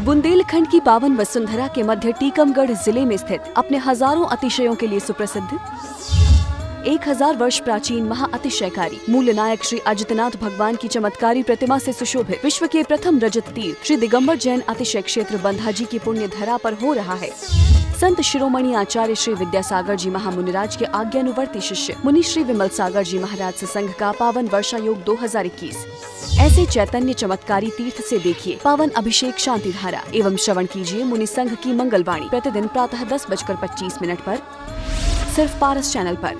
बुंदेलखंड की पावन वसुंधरा के मध्य टीकमगढ़ जिले में स्थित अपने हजारों अतिशयों के लिए सुप्रसिद्ध 1000 वर्ष प्राचीन महाअतिशयकारी मूल नायक श्री अजितनाथ भगवान की चमत्कारी प्रतिमा से सुशोभित विश्व के प्रथम रजत तीर्थ श्री दिगंबर जैन अतिशय क्षेत्र बंधाजी की पुण्य धरा पर हो रहा है। संत शिरोमणि आचार्य श्री विद्यासागर जी महामुनिराज के आज्ञानुवर्ती शिष्य मुनि श्री विमल सागर जी महाराज सत्संग का पावन वर्षा योग 2021। ऐसे चैतन्य चमत्कारी तीर्थ से देखिए पावन अभिषेक शांति धारा एवं श्रवण कीजिए मुनि संघ की मंगलवाणी प्रतिदिन प्रातः 10:25 पर सिर्फ पारस चैनल पर।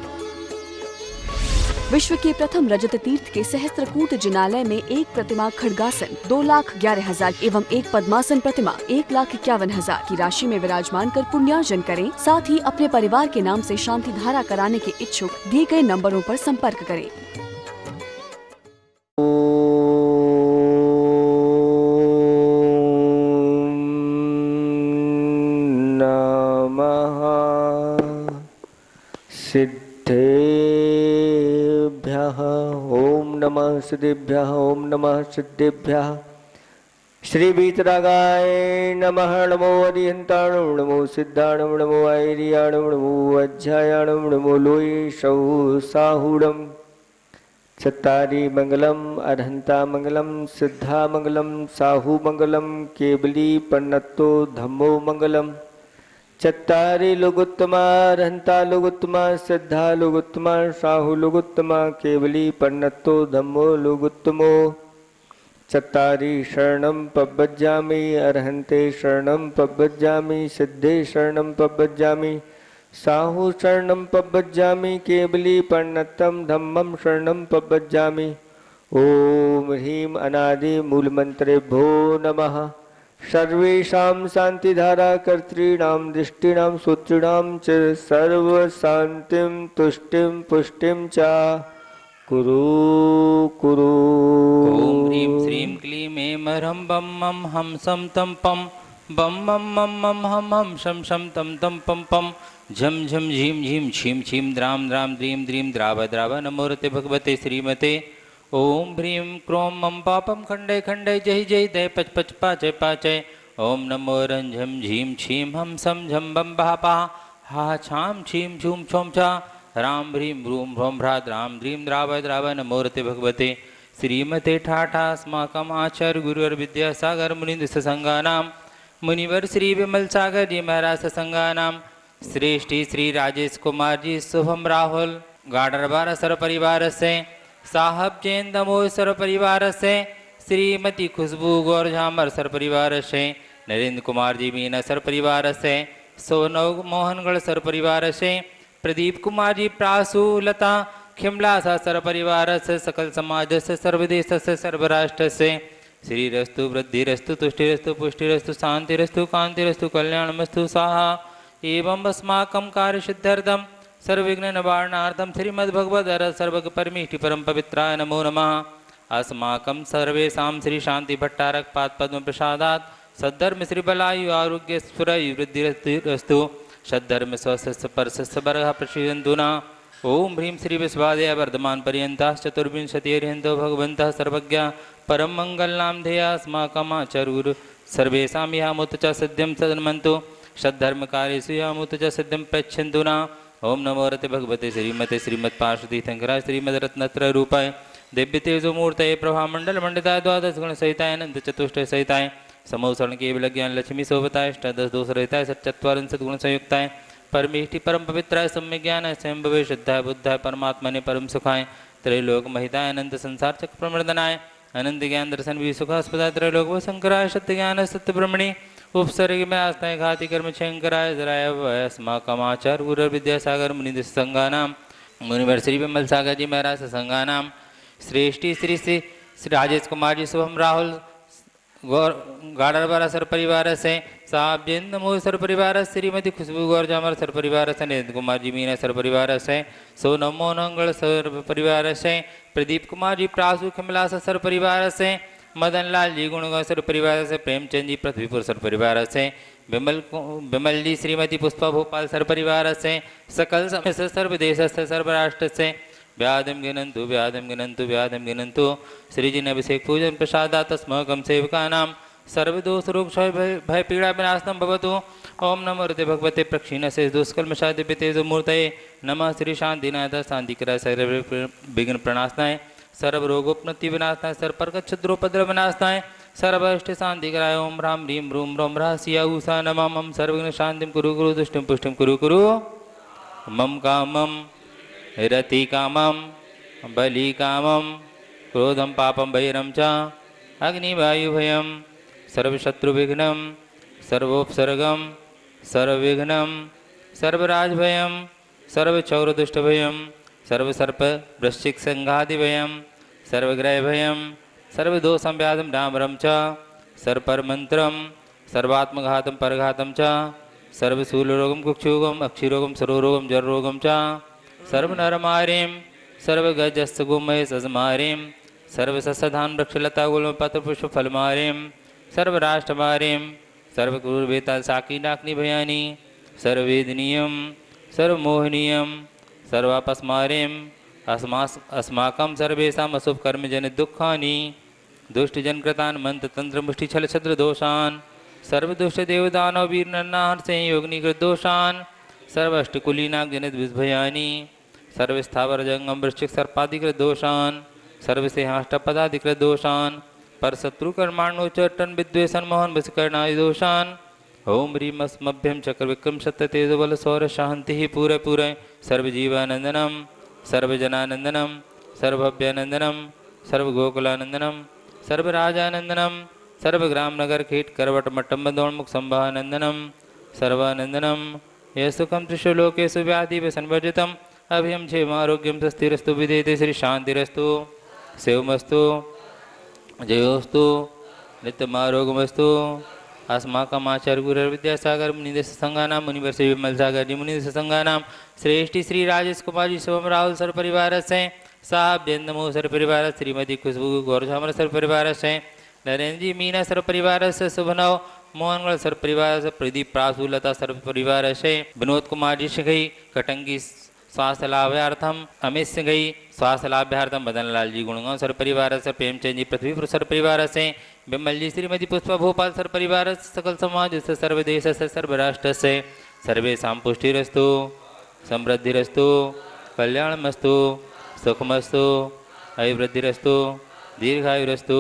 विश्व के प्रथम रजत तीर्थ के सहस्त्रकूट जिनालय में एक प्रतिमा खड्गासन 2,11,000 एवं एक पद्मासन प्रतिमा 1,51,000 की राशि में विराजमान कर पुण्यार्जन करें। साथ ही अपने परिवार के नाम से शांति धारा कराने के इच्छुक दिए गए नंबरों पर संपर्क करें। सिद्धेभ्यः ओम नमः सिद्धेभ्यः ओम नमः सिद्धेभ्यः। श्री वीतरागाय नमः। नमो अरिहंताणु नमो सिद्धाणु नमो ऐरियाणु नमो अध्यायाणु नमो लोई सौ साहुडम। चत्तारी मंगलम अरहंता मंगलम सिद्धा मंगलम साहु मंगलम केवली पन्नतो धम्मो मंगलम। चत्तारी लोगोत्तमा रहंता लोगोत्तमा सिद्धा लोगोत्तमा साहु लोगोत्तमा केवली पन्नतो धम्मो लोगोत्तमो। चत्तारी शरणं पब्बज्जामि अरहंते शरणं पब्बज्जामि सिद्धे शरणं पब्बज्जामि साहु शरणं पब्बज्जामि केवली पन्नतं धम्मं शरणं पब्बज्जामि। ओम ह्रीं अनादि मूलमंत्रेभ्यो नमः। सर्वेषां शांतिधारा कर्तॄणां दृष्टीनां सूत्रीणां च सर्व शांतिं तुष्टिं पुष्टिं च कुरु कुरु। ओम ह्रीं श्रीं क्लीं ऐं ह्रं बं मं हं सं तं पं बं मं मं मं हं हं शं शं तं तं पं पं झं झं झीं झीं छीं छीं द्रां द्रां द्रीं द्रीं द्राव द्राव नमोऽर्ते भगवते श्रीमते। ओम ह्रीं क्रों मं पापं खंडय खंडय जय जय दय पच पच पाचय पाचय। ओम नमो रंझं झीं छीं हं सं झं बं बहा पहा हा छां छीं छूं छौं छा रां ह्रीं भ्रूं भ्रौं भ्रात रां द्रीं द्राव द्राव नमोऽर्ते भगवते श्रीमते ठाठा। अस्माकम् आचार्य गुरुवर विद्यासागर मुनीन्द्र सत्संगानां मुनिवर श्री विमल सागर जी महाराज सत्संगानां श्रेष्ठी श्री राजेश कुमार जी शुभम राहुल गाडरबार सर परिवार से साहब जैन दमोह सर परिवार से श्रीमती खुशबू गौर झामर सर परिवार से नरेंद्र कुमार जी मीना सर परिवार से सोनव मोहनगढ़ सर परिवार से प्रदीप कुमार जी प्रासु लता खिमलासा सर परिवार से सकल समाज से सर्वदेश से सर्वराष्ट्र से श्री रस्तु वृद्धिरस्तु तुष्टिरस्तु पुष्टिरस्तु शांतिरस्तु कांतिरस्तु कल्याणमस्तु स्वाहा। एवं अस्माकं कार्य सिद्ध्यर्थम सर्वविघ्न निवारणार्थम श्रीमद्भगवद् सर्वज्ञ परमेष्टि परम पवित्राय नमो नमः। अस्माकं सर्वेषां श्री शांति भट्टारक पाद पद्म प्रसादात् सद्धर्म श्री बलायु आरोग्य स्फुरयु वृद्धिरस्तु सद्धर्म स्वस्थ परस्य बरः प्रसीदन्तु न। ओम ह्रीं श्री विश्वादय वर्धमान पर्यन्ताः चतुर्विंशतिर्यन्तो भगवन्तः सर्वज्ञ परम मंगलनाम ध्येया अस्माकम् आचार्य गुरु सर्वेषां यामुत च सिद्धिं सन्मन्तु सद्धर्मकार्येषु यामुत च सिद्धिं प्रयच्छन्तु न। ओम नमोऽर्ते भगवते श्रीमते श्रीमत्पार्षदी शंकराय श्रीमद्रत्नत्रय रूपाय दिव्य तेजो मूर्तये प्रभामंडल मंडिताय द्वादश गुण सहिताय अनंत चतुष्टय सहिताय समोसरण केवल ज्ञान लक्ष्मी शोभताय अष्टादश दोष रहिताय सच्चत्वारिंशत् गुण संयुक्ताय परमेष्टि परम पवित्राय सम्य ज्ञान स्वयंभवे शुद्धाय बुद्धाय परमात्मने परम सुखाय त्रैलोक महिताय अनंत संसार चक्र प्रमर्दनाय अनंत ज्ञान दर्शन भी सुखास्पदाय त्रैलोक शंकराय सत्य ज्ञान सत्य ब्रह्मणि उपसर्ग में आस्ताय घाति कर्म शंकराय जराय अस्माकम् आचार्य गुरु विद्यासागर मुनीन्द्र सत्संगानां मुनिवर श्री विमल सागर जी महाराज सत्संगानां श्रेष्ठी श्री श्री राजेश कुमार जी शुभम राहुल गौर गाडरबारा सर परिवार से साहब जैन दमोह सर परिवार श्रीमती खुशबू गौर जामर सर परिवार से नरेंद्र कुमार जी मीना सर परिवार से सोनम मोहनगढ़ सर परिवार से प्रदीप कुमार जी प्रासु खिमलासा सर परिवार से मदन लाल जी गुणगांव सर परिवार से प्रेमचंद जी पृथ्वीपुर सर परिवार से विमल जी श्रीमती पुष्पा भोपाल सर परिवार से सकल सर्वदेश से सर्वराष्ट्र से व्याधम गिनंतु व्याधम गिनंतु व्याधम गिनंतु श्री जी ने अभिषेक पूजन प्रसादा तस्मकम सेवकानां सर्वदोषरोग क्षय भय पीड़ा विनाशनम भवतु। ओम नमो हृदय भगवते प्रक्षीणसे दुष्कल्मषादिपितेजो मूर्तये नमः श्री शांतिनाथ शांतिकराय सर्व विघ्न प्रणाशनाय सर्वरोगोपनति विनाशनाय सर्वप्रगच्छद्रोपद्रव विनाशनाय सर्वष्ट शांतिकराय ओम ह्रां ह्रीं रूम रोम ह्रासिया उषा नमः मम सर्वविघ्न शांतिं कुरु कुरु दुष्टिं पुष्टिं कुरु कुरु मम कामं रति कामं बलि कामं क्रोधं पापं वैरं च अग्निवायुभयं सर्वशत्रुविघ्नं सर्वोपसर्गं सर्वविघ्नं सर्वराजभयं सर्वचौरदुष्टभयं सर्वसर्पवृश्चिकसंघादिभयं सर्वग्रहभयं सर्वदोषव्याधं डामरं च सर्वपरमन्त्रं सर्वात्मघातं परघातं च सर्वशूलरोगं कुक्षुरोगं अक्षिरोगं सरोरोगं जररोगं च सर्वनरमारीं सर्वगजस्तगुमय सजमारीं सर्वसस्यधान वृक्षलतागुलपत्रपुष्पफलमारीं सर्वराष्ट्रमारीं सर्वक्रूरवेताल साकीनाग्निभयानि सर्ववेदनीयं सर्वमोहनीयं सर्वापस्मारीं अस्माकं सर्वेषाम् अशुभकर्मजनितदुःखानि दुष्टजनकृतान् मन्त्रतन्त्रमुष्टिछलछद्रदोषान् सर्वदुष्टदेवदानववीरनरनाहर्षयोगनिकृतदोषान् सर्वाष्टकुलीनागजनितविषभयानि सर्वस्थावरजंगम वृश्चिक सर्पाधिकृतदोषान् सर्वसेहाष्टपदाधिकृतदोषान् परशत्रुकर्माणोच्चटन विद्वेषण मोहन वशीकरणादिदोषान् ओम ह्रीं अस्मभ्यं चक्रविक्रम सत्यतेजबल सौरशान्तिः पूरे पूरे सर्वजीवानंदनम सर्वजनानंदनम सर्वभव्यानंदनम सर्वगोकुलानंदनम सर्वराजानंदनम सर्वग्रामनगर कीट करवट मट्टम्बदोन्मुख संभानंदनम सर्वानंदनम ये सुखम त्रिषु लोकेषु व्याधि व्यसनवर्जितम् अभयं क्षेमारोग्यं स्थिरस्तु विदेते श्री शांतिरस्तु शिवमस्तु जयोस्तु नित्यमारोगमस्तु अस्माकम् आचार्य गुरुर्विद्यासागर मुनिदेश संघानां मुनिवर्ष विमल सागर जी मुनिदेश संघानां श्रेष्ठी श्री राजेश कुमार जी शिवम राहुल सर परिवार से साहब नमो सर परिवार श्रीमती खुशबू गौरझामर सर परिवार से नरेंद्र जी मीना सर परिवार से शुभनव मोहनगढ़ सर परिवार से प्रदीप प्रासुलता सर परिवार से विनोद कुमार जी शिखई कटंगी स्वास्थ्य लाभार्थम अमित सिंह स्वास्थ्य लाभार्थम मदन लाल जी गुणगांव सर परिवार से प्रेमचंद जी पृथ्वीपुर सर परिवार से बिमल जी श्रीमती पुष्पा भोपाल सर परिवार सकल समाज से सर्वदेश से सर्वराष्ट्र से सर्वेषां पुष्टिरस्तु समृद्धिरस्तु कल्याणमस्तु सुखमस्तु अभिवृद्धिरस्तु दीर्घायुरस्तु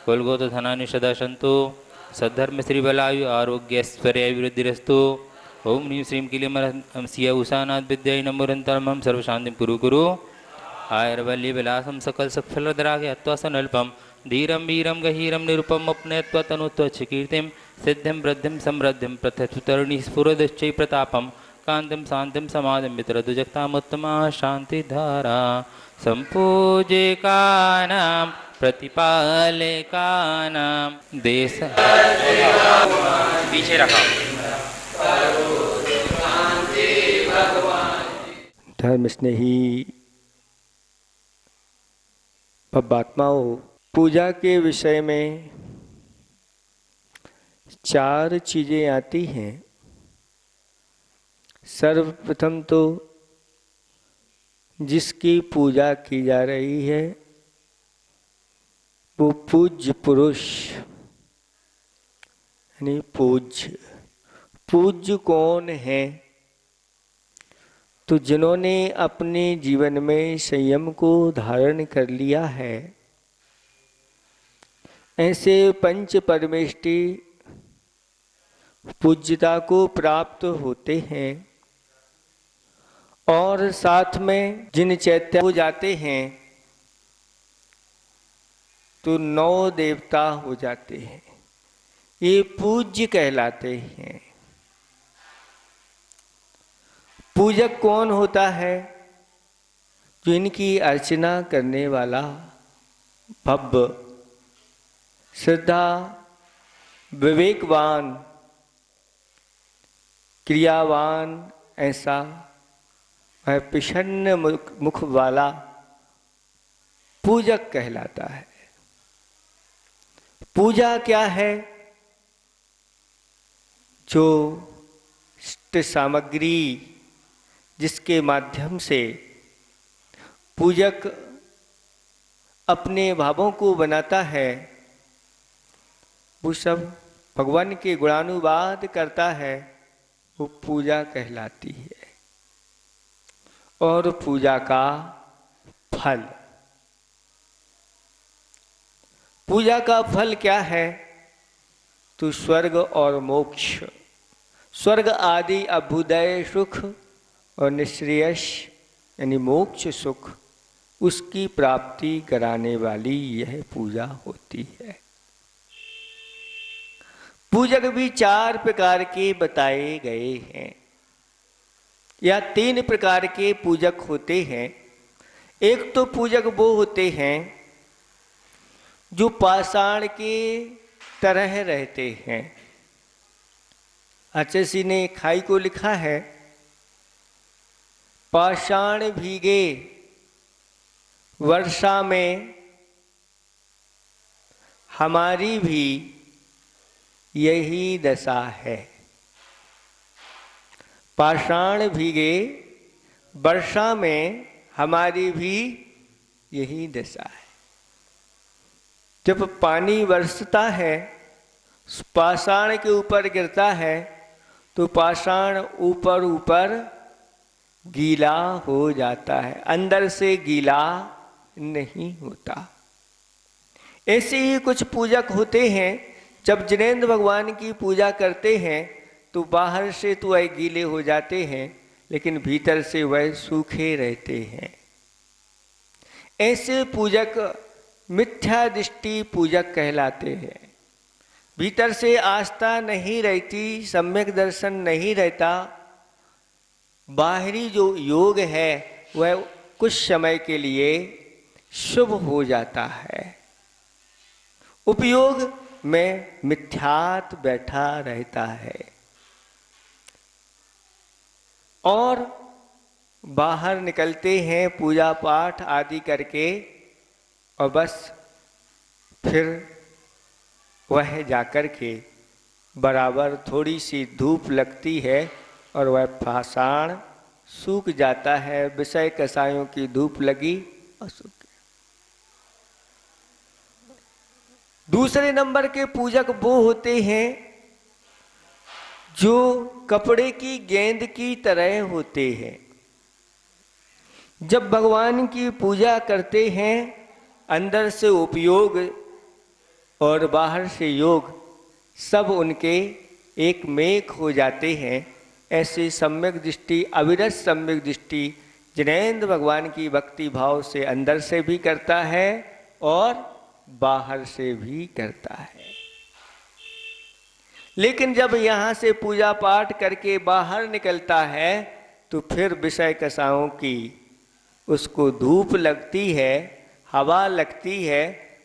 कुलगोत धनानि सदा सन्तु सद्धर्म श्रीबलायु आरोग्यैश्वर्य अभिवृद्धिरस्तु ओम ह्रीं श्रीं क्लीं सिया उषानाथ विद्याय नमोरन्तरमं सर्वशान्तिं कुरु कुरु आयुर्वल्ली विलासं सकल सफलदरागे अत्वासनल्पं धीरं वीरं गहीरं निरुपम अपनयत्वा तनुत्वच्छकीर्तिं सिद्धिं वृद्धिं समृद्धिं प्रथयतुतरणि स्फुरदश्चै प्रतापं कान्तिं शान्तिं समाधिं वितरतु शान्तिधारा सम्पूजिकानां प्रतिपालकानां देश पीछे रखा धर्म स्नेही आत्माओं, पूजा के विषय में 4 चीजें आती हैं। सर्वप्रथम तो जिसकी पूजा की जा रही है वो पूज्य पुरुष यानी पूज्य कौन है? तो जिन्होंने अपने जीवन में संयम को धारण कर लिया है, ऐसे पंच परमेष्टि पूज्यता को प्राप्त होते हैं। और साथ में जिन चैत्य हो जाते हैं तो 9 देवता हो जाते हैं, ये पूज्य कहलाते हैं। पूजक कौन होता है? जो इनकी अर्चना करने वाला भव्य श्रद्धा विवेकवान क्रियावान ऐसा वह प्रसन्न मुख वाला पूजक कहलाता है। पूजा क्या है? जो सामग्री जिसके माध्यम से पूजक अपने भावों को बनाता है, वो सब भगवान के गुणानुवाद करता है, वो पूजा कहलाती है। और पूजा का फल, पूजा का फल क्या है? तो स्वर्ग और मोक्ष, स्वर्ग आदि अभ्युदय सुख और निःश्रेयस यानी मोक्ष सुख, उसकी प्राप्ति कराने वाली यह पूजा होती है। पूजक भी 4 प्रकार के बताए गए हैं, या 3 प्रकार के पूजक होते हैं। एक तो पूजक वो होते हैं जो पाषाण के तरह रहते हैं। आचार्य ने खाई को लिखा है, पाषाण भीगे वर्षा में, हमारी भी यही दशा है। पाषाण भीगे वर्षा में, हमारी भी यही दशा है। जब पानी बरसता है, पाषाण के ऊपर गिरता है, तो पाषाण ऊपर ऊपर गीला हो जाता है, अंदर से गीला नहीं होता। ऐसे ही कुछ पूजक होते हैं, जब जिनेंद्र भगवान की पूजा करते हैं तो बाहर से तो वह गीले हो जाते हैं, लेकिन भीतर से वह सूखे रहते हैं। ऐसे पूजक मिथ्या दृष्टि पूजक कहलाते हैं। भीतर से आस्था नहीं रहती, सम्यक दर्शन नहीं रहता। बाहरी जो योग है वह कुछ समय के लिए शुभ हो जाता है, उपयोग में मिथ्यात बैठा रहता है, और बाहर निकलते हैं पूजा पाठ आदि करके, और बस फिर वह जाकर के बराबर थोड़ी सी धूप लगती है और वह पाषाण सूख जाता है। विषय कसायों की धूप लगी और सूख गया। दूसरे नंबर के पूजक वो होते हैं जो कपड़े की गेंद की तरह होते हैं। जब भगवान की पूजा करते हैं, अंदर से उपयोग और बाहर से योग सब उनके एक मेक हो जाते हैं। ऐसी सम्यक दृष्टि, अविरत सम्यक दृष्टि जिनेंद्र भगवान की भक्ति भाव से अंदर से भी करता है और बाहर से भी करता है। लेकिन जब यहाँ से पूजा पाठ करके बाहर निकलता है तो फिर विषय कसाओं की उसको धूप लगती है, हवा लगती है,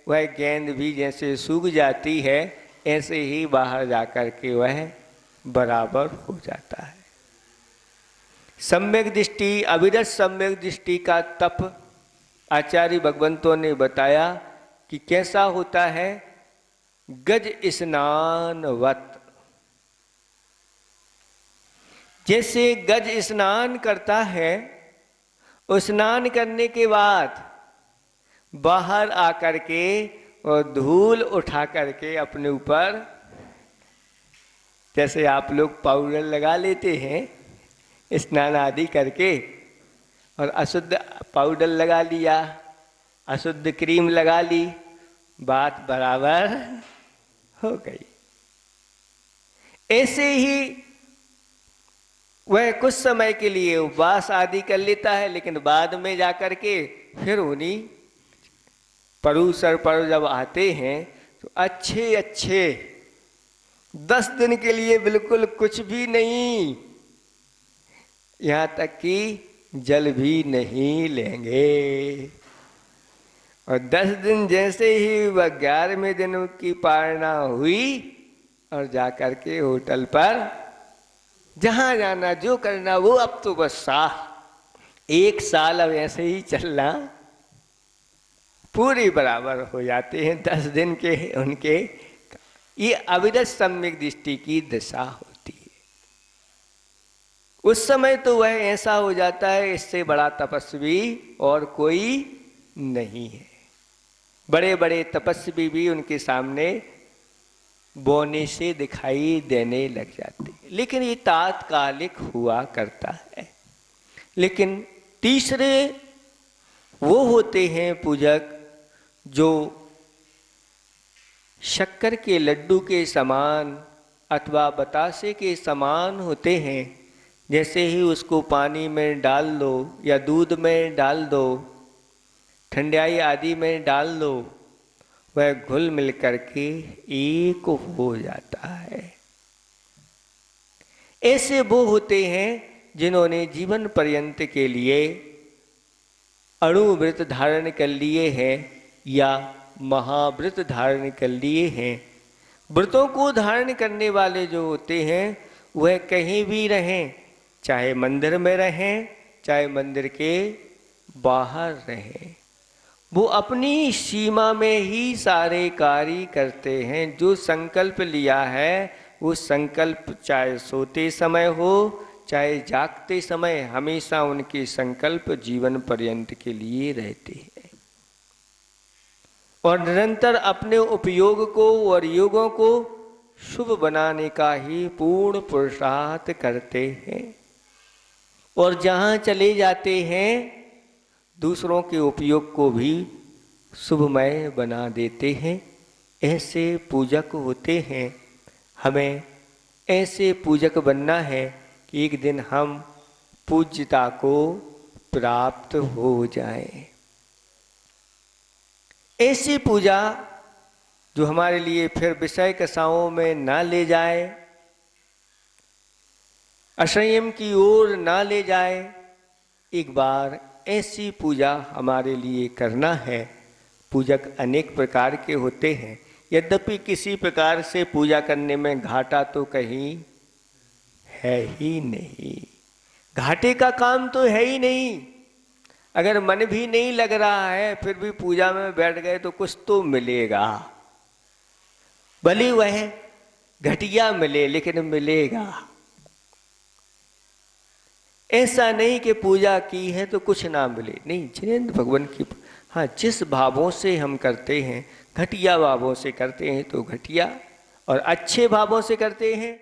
वह गेंद भी जैसे सूख जाती है, ऐसे ही बाहर जाकर के वह बराबर हो जाता है। सम्यक दृष्टि, अविरत सम्यक दृष्टि का तप आचार्य भगवंतों ने बताया कि कैसा होता है। गज स्नानवत, जैसे गज स्नान करता है, स्नान करने के बाद बाहर आकर के और धूल उठा करके अपने ऊपर, जैसे आप लोग पाउडर लगा लेते हैं स्नान आदि करके, और अशुद्ध पाउडर लगा लिया, अशुद्ध क्रीम लगा ली, बात बराबर हो गई। ऐसे ही वह कुछ समय के लिए उपवास आदि कर लेता है, लेकिन बाद में जाकर के फिर उन्हीं परूसर पर जब आते हैं तो अच्छे अच्छे 10 दिन के लिए बिल्कुल कुछ भी नहीं, यहाँ तक कि जल भी नहीं लेंगे। और 10 दिन जैसे ही वह 11वें दिन की पारणा हुई और जाकर के होटल पर जहाँ जाना जो करना वो अब तो बस 1 साल अब ऐसे ही चलना, पूरी बराबर हो जाते हैं 10 दिन के उनके। ये अविरत सम्यक दृष्टि की दशा होती है। उस समय तो वह ऐसा हो जाता है, इससे बड़ा तपस्वी और कोई नहीं है। बड़े बड़े तपस्वी भी उनके सामने बोने से दिखाई देने लग जाते, लेकिन ये तात्कालिक हुआ करता है। लेकिन तीसरे वो होते हैं पूजक जो शक्कर के लड्डू के समान अथवा बतासे के समान होते हैं। जैसे ही उसको पानी में डाल दो या दूध में डाल दो, ठंडाई आदि में डाल दो, वह घुल मिल करके एक हो जाता है। ऐसे वो होते हैं जिन्होंने जीवन पर्यंत के लिए अणुव्रत धारण कर लिए हैं या महाव्रत धारण कर लिए हैं। व्रतों को धारण करने वाले जो होते हैं वह कहीं भी रहें, चाहे मंदिर में रहें चाहे मंदिर के बाहर रहें, वो अपनी सीमा में ही सारे कार्य करते हैं। जो संकल्प लिया है वो संकल्प चाहे सोते समय हो चाहे जागते समय, हमेशा उनके संकल्प जीवन पर्यंत के लिए रहते हैं और निरंतर अपने उपयोग को और योगों को शुभ बनाने का ही पूर्ण पुरुषार्थ करते हैं और जहाँ चले जाते हैं दूसरों के उपयोग को भी शुभमय बना देते हैं। ऐसे पूजक होते हैं। हमें ऐसे पूजक बनना है कि एक दिन हम पूज्यता को प्राप्त हो जाएं। ऐसी पूजा जो हमारे लिए फिर विषय कसाओं में ना ले जाए, असंयम की ओर ना ले जाए। एक बार ऐसी पूजा हमारे लिए करना है। पूजक अनेक प्रकार के होते हैं, यद्यपि किसी प्रकार से पूजा करने में घाटा तो कहीं है ही नहीं। घाटे का काम तो है ही नहीं। अगर मन भी नहीं लग रहा है फिर भी पूजा में बैठ गए तो कुछ तो मिलेगा, भले वह घटिया मिले लेकिन मिलेगा। ऐसा नहीं कि पूजा की है तो कुछ ना मिले, नहीं। जिनेंद्र भगवान की, हाँ, जिस भावों से हम करते हैं, घटिया भावों से करते हैं तो घटिया, और अच्छे भावों से करते हैं